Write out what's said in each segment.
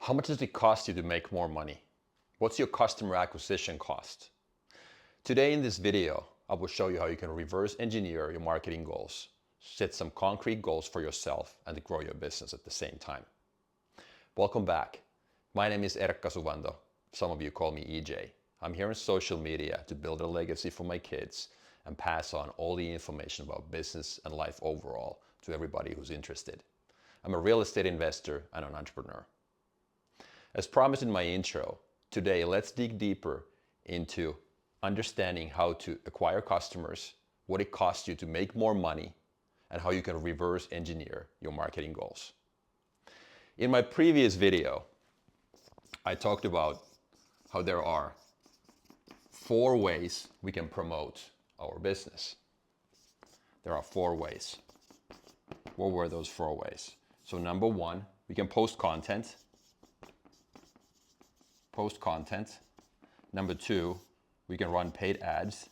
How much does it cost you to make more money? What's your customer acquisition cost? Today in this video, I will show you how you can reverse engineer your marketing goals, set some concrete goals for yourself, and to grow your business at the same time. Welcome back. My name is Erkka Suvanto. Some of you call me EJ. I'm here on social media to build a legacy for my kids and pass on all the information about business and life overall to everybody who's interested. I'm a real estate investor and an entrepreneur. As promised in my intro, today let's dig deeper into understanding how to acquire customers, what it costs you to make more money, and how you can reverse engineer your marketing goals. In my previous video, I talked about how there are 4 ways we can promote our business. There are 4 ways. What were those 4 ways? So number 1, we can post content. Number 2, we can run paid ads.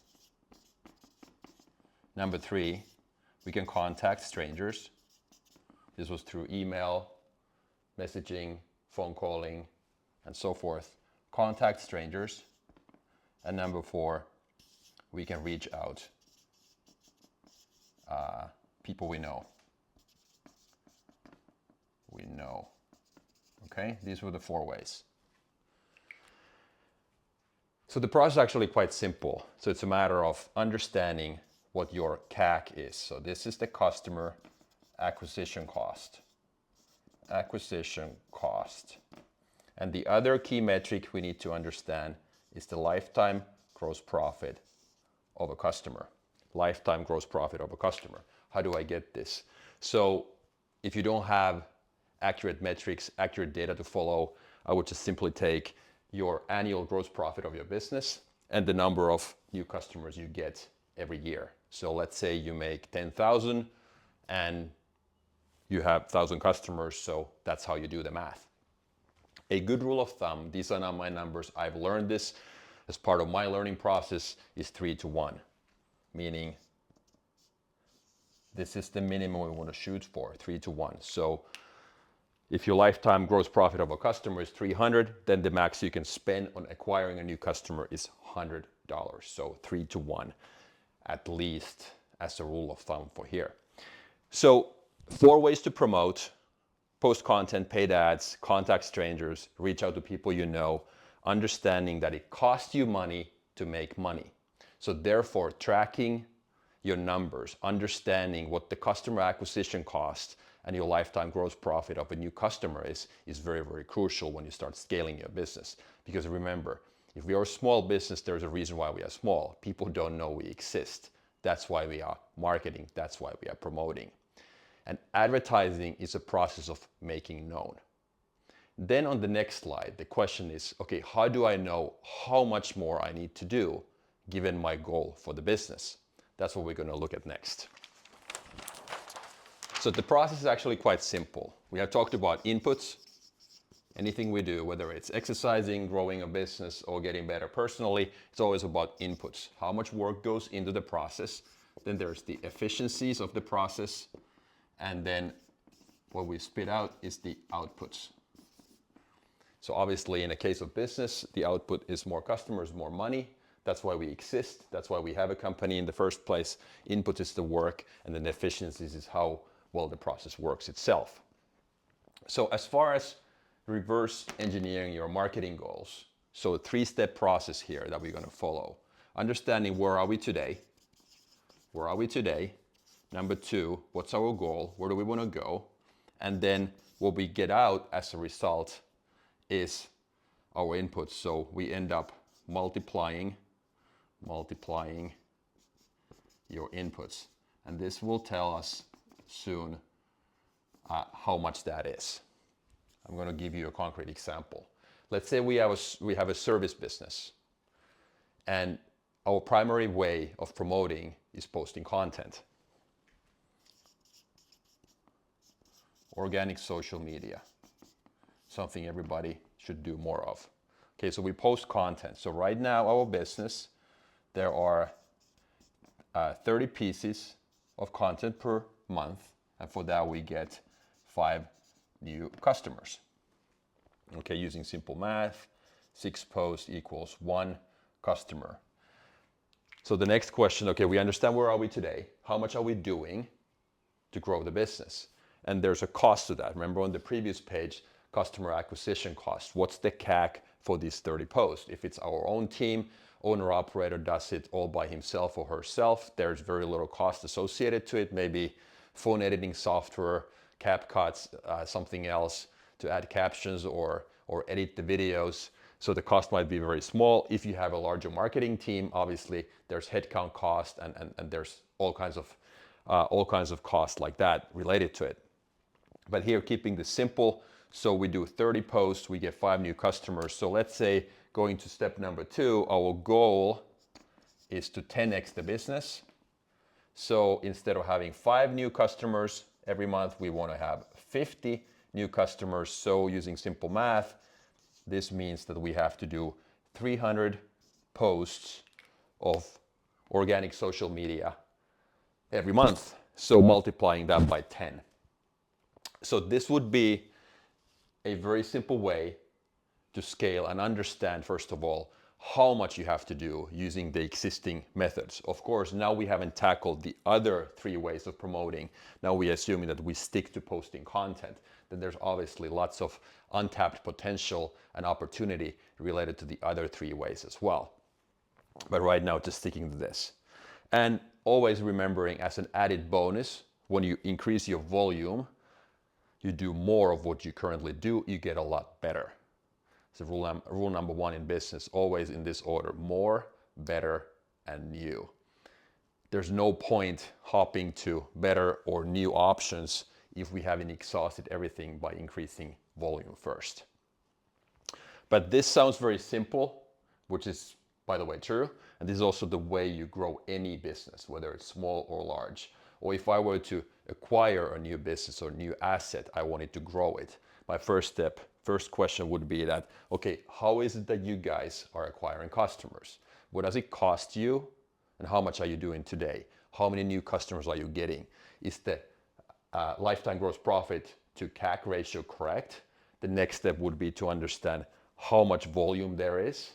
Number 3, we can contact strangers. This was through email, messaging, phone calling, and so forth. Contact strangers. And number 4, we can reach out people we know. Okay, these were the 4 ways. So the process is actually quite simple. So it's a matter of understanding what your CAC is. So this is the customer acquisition cost. And the other key metric we need to understand is the lifetime gross profit of a customer. Lifetime gross profit of a customer. How do I get this? So if you don't have accurate metrics, accurate data to follow, I would just simply take your annual gross profit of your business and the number of new customers you get every year. So let's say you make 10,000 and you have 1,000 customers, so that's how you do the math. A good rule of thumb, these are not my numbers, I've learned this as part of my learning process, is 3-to-1, meaning this is the minimum we want to shoot for, 3-to-1. So if your lifetime gross profit of a customer is $300, then the max you can spend on acquiring a new customer is $100. So 3-to-1 at least as a rule of thumb for here. So 4 ways to promote: post content, paid ads, contact strangers, reach out to people you know, understanding that it costs you money to make money. So therefore, tracking your numbers, understanding what the customer acquisition cost and your lifetime gross profit of a new customer is very, very crucial when you start scaling your business. Because remember, if we are a small business, there's a reason why we are small. People don't know we exist. That's why we are marketing. That's why we are promoting. And advertising is a process of making known. Then on the next slide, the question is, okay, how do I know how much more I need to do given my goal for the business? That's what we're going to look at next. So the process is actually quite simple. We have talked about inputs. Anything we do, whether it's exercising, growing a business, or getting better personally, it's always about inputs. How much work goes into the process. Then there's the efficiencies of the process. And then what we spit out is the outputs. So obviously in a case of business, the output is more customers, more money. That's why we exist. That's why we have a company in the first place. Input is the work, and then efficiencies is how well the process works itself. So as far as reverse engineering your marketing goals, so a 3-step process here that we're going to follow. Understanding where are we today? Number 2, what's our goal? Where do we want to go? And then what we get out as a result is our inputs. So we end up multiplying your inputs. And this will tell us soon how much that is. I'm going to give you a concrete example. Let's say we have a service business, and our primary way of promoting is posting content. Organic social media, something everybody should do more of. Okay, so we post content. So right now, our business, there are 30 pieces of content per month, and for that we get 5 new customers. Okay, using simple math, 6 posts equals 1 customer. So the next question, okay, we understand where are we today? How much are we doing to grow the business? And there's a cost to that. Remember on the previous page, customer acquisition cost. What's the CAC for these 30 posts? If it's our own team, owner operator does it all by himself or herself, there's very little cost associated to it. Maybe phone editing software, CapCut, something else to add captions or edit the videos. So the cost might be very small. If you have a larger marketing team, obviously there's headcount cost and there's all kinds of costs like that related to it. But here, keeping this simple, so we do 30 posts, we get 5 new customers. So let's say going to step number 2, our goal is to 10x the business. So instead of having 5 new customers every month, we want to have 50 new customers. So using simple math, this means that we have to do 300 posts of organic social media every month. So multiplying that by 10. So this would be a very simple way to scale and understand, first of all, how much you have to do using the existing methods. Of course, now we haven't tackled the other 3 ways of promoting. Now we're assuming that we stick to posting content. Then there's obviously lots of untapped potential and opportunity related to the other 3 ways as well. But right now, just sticking to this. And always remembering, as an added bonus, when you increase your volume, you do more of what you currently do, you get a lot better. So rule number 1 in business, always in this order: more, better, and new. There's no point hopping to better or new options if we haven't exhausted everything by increasing volume first. But this sounds very simple, which is, by the way, true. And this is also the way you grow any business, whether it's small or large. Or if I were to acquire a new business or new asset, I wanted to grow it. My first question would be that, okay, how is it that you guys are acquiring customers? What does it cost you? And how much are you doing today? How many new customers are you getting? Is the lifetime gross profit to CAC ratio correct? The next step would be to understand how much volume there is,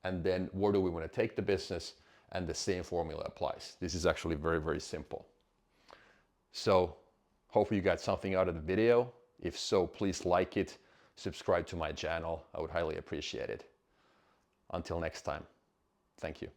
and then where do we want to take the business, and the same formula applies. This is actually very, very simple. So hopefully you got something out of the video. If so, please like it, subscribe to my channel. I would highly appreciate it. Until next time, thank you.